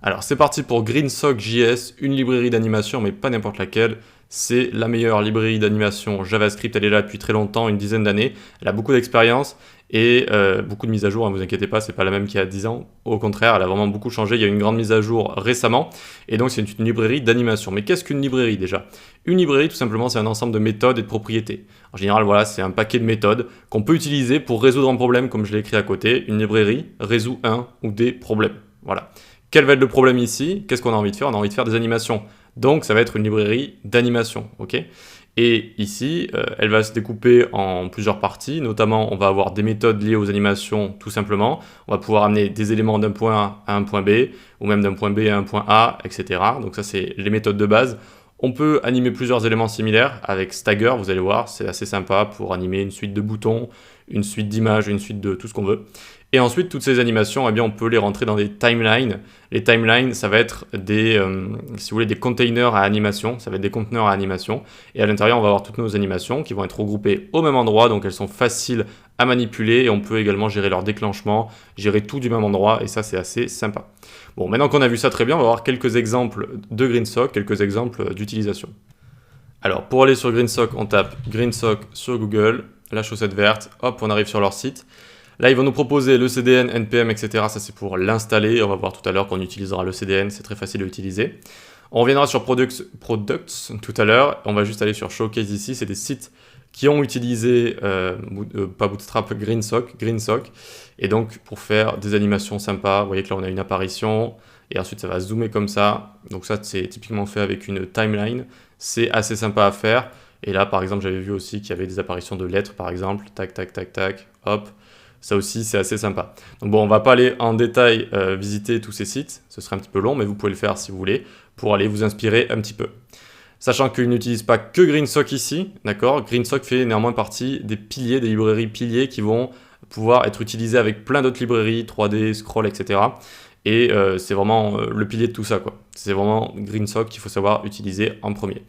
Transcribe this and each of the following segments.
Alors c'est parti pour GreenSock.js, une librairie d'animation, mais pas n'importe laquelle. C'est la meilleure librairie d'animation JavaScript, elle est là depuis très longtemps, une dizaine d'années. Elle a beaucoup d'expérience et beaucoup de mises à jour, ne vous inquiétez pas, c'est pas la même qu'il y a 10 ans. Au contraire, elle a vraiment beaucoup changé, il y a eu une grande mise à jour récemment. Et donc c'est une librairie d'animation. Mais qu'est-ce qu'une librairie déjà? Une librairie, tout simplement, c'est un ensemble de méthodes et de propriétés. En général, voilà, c'est un paquet de méthodes qu'on peut utiliser pour résoudre un problème, comme je l'ai écrit à côté. Une librairie résout un ou des problèmes. Voilà. Quel va être le problème ici? Qu'est-ce qu'on a envie de faire? On a envie de faire des animations. Donc, ça va être une librairie d'animation. Ok. Et ici, elle va se découper en plusieurs parties. Notamment, on va avoir des méthodes liées aux animations, tout simplement. On va pouvoir amener des éléments d'un point A à un point B, ou même d'un point B à un point A, etc. Donc ça, c'est les méthodes de base. On peut animer plusieurs éléments similaires avec Stagger, vous allez voir, c'est assez sympa pour animer une suite de boutons, une suite d'images, une suite de tout ce qu'on veut. Et ensuite, toutes ces animations, eh bien, on peut les rentrer dans des timelines. Les timelines, ça va être des, si vous voulez, des containers à animation, ça va être des conteneurs à animation. Et à l'intérieur, on va avoir toutes nos animations qui vont être regroupées au même endroit, donc elles sont faciles à manipuler et on peut également gérer leur déclenchement, gérer tout du même endroit et ça, c'est assez sympa. Bon, maintenant qu'on a vu ça très bien, on va voir quelques exemples de GreenSock, quelques exemples d'utilisation. Alors, pour aller sur GreenSock, on tape GreenSock sur Google, la chaussette verte, hop, on arrive sur leur site. Là, ils vont nous proposer le CDN, NPM, etc. Ça, c'est pour l'installer. On va voir tout à l'heure qu'on utilisera le CDN. C'est très facile à utiliser. On reviendra sur Products tout à l'heure. On va juste aller sur Showcase ici. C'est des sites qui ont utilisé, pas Bootstrap, GreenSock. Et donc, pour faire des animations sympas, vous voyez que là, on a une apparition. Et ensuite, ça va zoomer comme ça. Donc ça, c'est typiquement fait avec une timeline. C'est assez sympa à faire. Et là, par exemple, j'avais vu aussi qu'il y avait des apparitions de lettres, par exemple. Tac, tac, tac, tac. Hop. Ça aussi, c'est assez sympa. Donc bon, on va pas aller en détail visiter tous ces sites, ce serait un petit peu long, mais vous pouvez le faire si vous voulez, pour aller vous inspirer un petit peu. Sachant qu'il n'utilise pas que GreenSock ici, d'accord? GreenSock fait néanmoins partie des piliers, des librairies piliers qui vont pouvoir être utilisées avec plein d'autres librairies, 3D, Scroll, etc. Et c'est vraiment le pilier de tout ça, quoi. C'est vraiment GreenSock qu'il faut savoir utiliser en premier.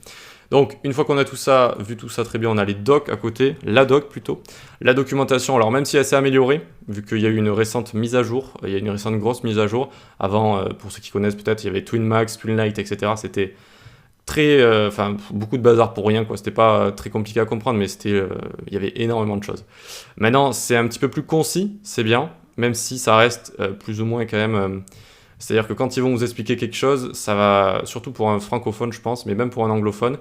Donc, une fois qu'on a tout ça, vu tout ça très bien, on a les docs à côté, la doc plutôt. La documentation, alors même si elle s'est améliorée, vu qu'il y a eu une récente mise à jour, il y a une récente grosse mise à jour. Avant, pour ceux qui connaissent peut-être, il y avait TwinMax, TwinLight, etc. C'était très, beaucoup de bazar pour rien, quoi. C'était pas très compliqué à comprendre, mais il y avait énormément de choses. Maintenant, c'est un petit peu plus concis, c'est bien, même si ça reste plus ou moins quand même... c'est-à-dire que quand ils vont vous expliquer quelque chose, ça va, surtout pour un francophone, je pense, mais même pour un anglophone,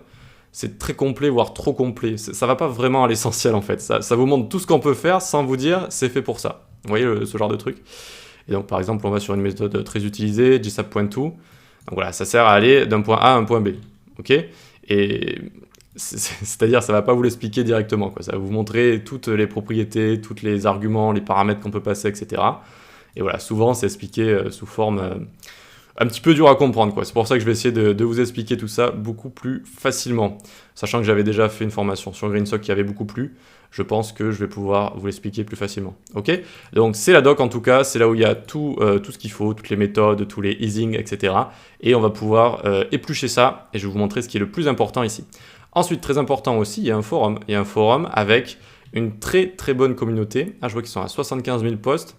c'est très complet, voire trop complet. Ça va pas vraiment à l'essentiel en fait. Ça vous montre tout ce qu'on peut faire sans vous dire c'est fait pour ça. Vous voyez ce genre de truc. Et donc par exemple, on va sur une méthode très utilisée, gsap.to. Donc voilà, ça sert à aller d'un point A à un point B. Ok. Et c'est-à-dire, ça va pas vous l'expliquer directement, quoi. Ça va vous montrer toutes les propriétés, tous les arguments, les paramètres qu'on peut passer, etc. Et voilà, souvent c'est expliqué sous forme un petit peu dur à comprendre, quoi. C'est pour ça que je vais essayer de vous expliquer tout ça beaucoup plus facilement. Sachant que j'avais déjà fait une formation sur GreenSock qui avait beaucoup plu, je pense que je vais pouvoir vous l'expliquer plus facilement. Ok. Donc c'est la doc en tout cas, c'est là où il y a tout ce qu'il faut, toutes les méthodes, tous les easing, etc. Et on va pouvoir éplucher ça et je vais vous montrer ce qui est le plus important ici. Ensuite, très important aussi, il y a un forum. Il y a un forum avec une très très bonne communauté. Ah, je vois qu'ils sont à 75 000 posts.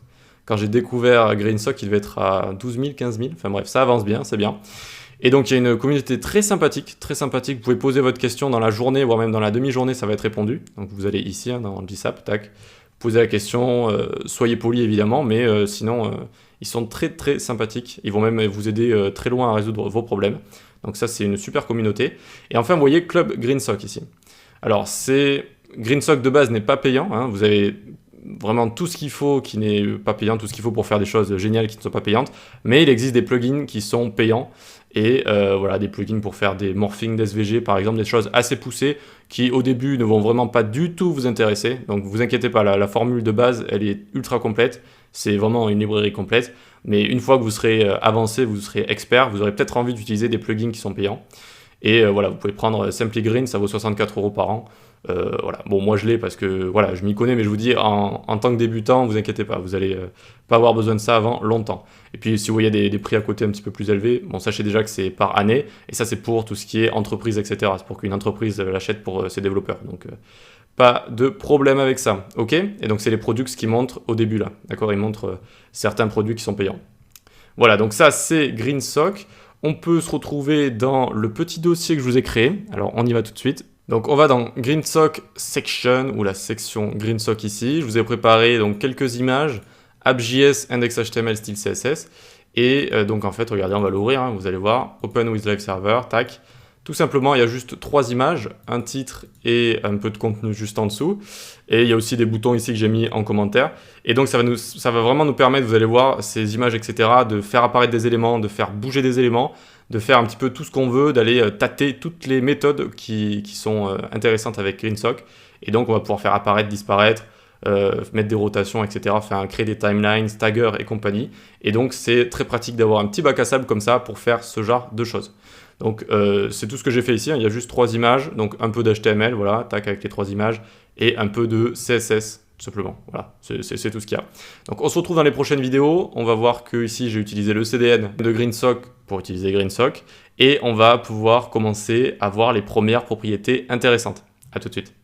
Quand j'ai découvert GreenSock, il devait être à 12 000, 15 000. Enfin bref, ça avance bien, c'est bien. Et donc, il y a une communauté très sympathique, très sympathique. Vous pouvez poser votre question dans la journée, voire même dans la demi-journée, ça va être répondu. Donc, vous allez ici, hein, dans le GSAP, tac, posez la question. Soyez poli, évidemment, mais sinon, ils sont très, très sympathiques. Ils vont même vous aider très loin à résoudre vos problèmes. Donc ça, c'est une super communauté. Et enfin, vous voyez Club GreenSock ici. Alors, GreenSock de base n'est pas payant, hein. Vous avez vraiment tout ce qu'il faut qui n'est pas payant, tout ce qu'il faut pour faire des choses géniales qui ne sont pas payantes, mais il existe des plugins qui sont payants, et voilà, des plugins pour faire des morphings d'SVG par exemple, des choses assez poussées qui au début ne vont vraiment pas du tout vous intéresser, donc vous inquiétez pas, la formule de base elle est ultra complète, c'est vraiment une librairie complète, mais une fois que vous serez avancé, vous serez expert, vous aurez peut-être envie d'utiliser des plugins qui sont payants. Et voilà, vous pouvez prendre Simply Green, ça vaut 64 € par an. Voilà. Bon, moi je l'ai parce que voilà, je m'y connais, mais je vous dis, en tant que débutant, vous inquiétez pas, vous allez pas avoir besoin de ça avant longtemps. Et puis si vous voyez des prix à côté un petit peu plus élevés, bon, sachez déjà que c'est par année, et ça c'est pour tout ce qui est entreprise, etc. C'est pour qu'une entreprise l'achète pour ses développeurs. Donc pas de problème avec ça, ok? Et donc c'est les products qui montrent au début là, d'accord? Ils montrent certains produits qui sont payants. Voilà, donc ça c'est GreenSock. On peut se retrouver dans le petit dossier que je vous ai créé. Alors on y va tout de suite. Donc on va dans GreenSock Section, ou la section GreenSock ici. Je vous ai préparé donc quelques images, app.js, index.html, style CSS. Et donc en fait, regardez, on va l'ouvrir, hein, vous allez voir, Open with Live Server, tac. Tout simplement, il y a juste 3 images, un titre et un peu de contenu juste en dessous. Et il y a aussi des boutons ici que j'ai mis en commentaire. Et donc ça va vraiment nous permettre, vous allez voir, ces images, etc., de faire apparaître des éléments, de faire bouger des éléments, de faire un petit peu tout ce qu'on veut, d'aller tâter toutes les méthodes qui sont intéressantes avec GreenSock. Et donc on va pouvoir faire apparaître, disparaître, mettre des rotations, etc., créer des timelines, taggers et compagnie. Et donc c'est très pratique d'avoir un petit bac à sable comme ça pour faire ce genre de choses. Donc c'est tout ce que j'ai fait ici, hein. Il y a juste 3 images, donc un peu d'HTML, voilà, tac, avec les 3 images, et un peu de CSS, tout simplement. Voilà, c'est tout ce qu'il y a. Donc on se retrouve dans les prochaines vidéos. On va voir que ici j'ai utilisé le CDN de GreenSock pour utiliser GreenSock, et on va pouvoir commencer à voir les premières propriétés intéressantes. À tout de suite.